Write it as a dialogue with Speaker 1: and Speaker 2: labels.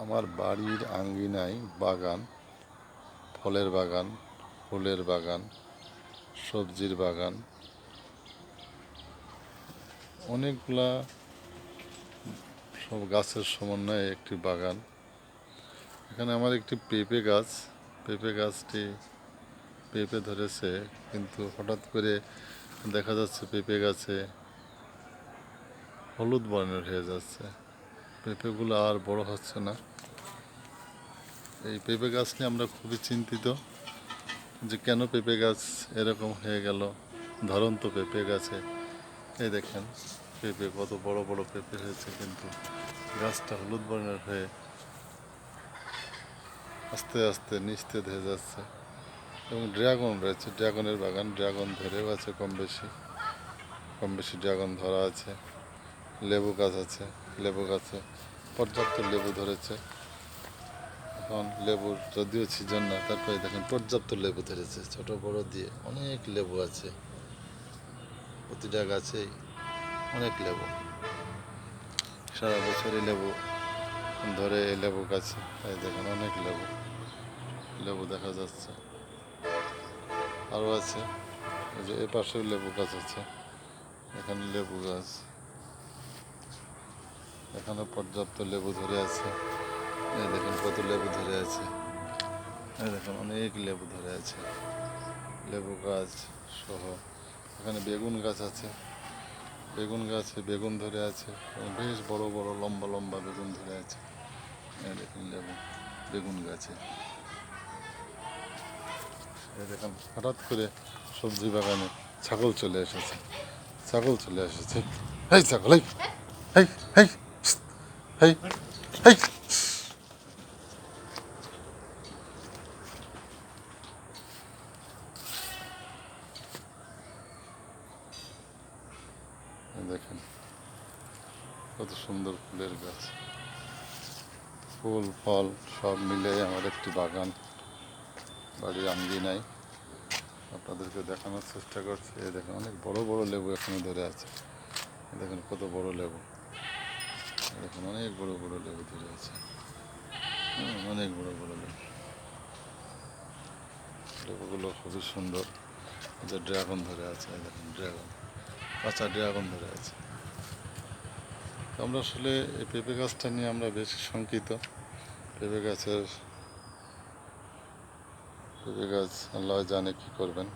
Speaker 1: আমার বাড়ির আঙ্গিনায় বাগান, ফলের বাগান, ফুলের বাগান, সবজির বাগান, অনেকগুলা সব গাছের সমন্বয়ে একটি বাগান। এখানে আমার একটি পেঁপে গাছটি পেঁপে ধরেছে, কিন্তু হঠাৎ করে দেখা যাচ্ছে পেঁপে গাছে হলুদ বর্ণের হয়ে যাচ্ছে। পেঁপেগুলো আর বড় হচ্ছে না। এই পেঁপে গাছ নিয়ে আমরা খুবই চিন্তিত যে কেন পেঁপে গাছ এরকম হয়ে গেল। ধরন্ত পেঁপে গাছে এই দেখেন পেঁপে কত বড় বড় পেঁপে হয়েছে, কিন্তু গাছটা হলুদ বর্ণের হয়ে আস্তে আস্তে নিস্তেজ হয়ে যাচ্ছে। এবং ড্রাগন রয়েছে, ড্রাগনের বাগান, ড্রাগন ধরেও আছে কম বেশি ড্রাগন ধরা আছে। লেবু গাছ আছে, লেবু গাছে পর্যাপ্ত লেবু ধরেছে। এখন লেবুর যদিও সিজন না, তারপরে দেখেন পর্যাপ্ত লেবু ধরেছে, ছোট বড় দিয়ে অনেক লেবু আছে। প্রতিটা গাছেই অনেক লেবু, সারা বছরই লেবু ধরে এই লেবু গাছে। এই দেখেন অনেক লেবু দেখা যাচ্ছে। আরও আছে, এই যে এ পাশেও লেবু গাছ আছে, এখানে লেবু গাছ, এখানে পর্যাপ্ত লেবু ধরে আছে। এই দেখেন কত লেবু ধরে আছে, এই দেখেন অনেক লেবু ধরে আছে, লেবু গাছ সহ। এখানে বেগুন গাছ আছে, বেগুন গাছে বেগুন ধরে আছে এবং বেশ বড় বড় লম্বা লম্বা বেগুন ধরে আছে। এই দেখেন লেবু বেগুন গাছে। এই দেখেন হঠাৎ করে সবজি বাগানে ছাগল চলে এসেছে, হেই ছাগল, হেই হেই হেই হেই হেই। দেখেন কত সুন্দর ফুলের গাছ, ফুল ফল সব মিলে আমার একটি বাগান বাড়ির আঙ্গিনায়। আপনাদেরকে দেখানোর চেষ্টা করছি। এই দেখেন অনেক বড় বড় লেবু এখানে ধরে আছে, দেখেন কত বড় লেবু, দেখেন অনেক বড় বড় লেবু ধরে আছে, অনেক বড় বড় লেবু। লেবুগুলো খুবই সুন্দর। যে ড্রাগন ধরে আছে, দেখেন ড্রাগন, কাঁচা ড্রাগন ধরে আছে। আমরা আসলে এই পেঁপে গাছটা নিয়ে আমরা বেশি শঙ্কিত। পেঁপে গাছ আল্লাহ জানে কি করবেন।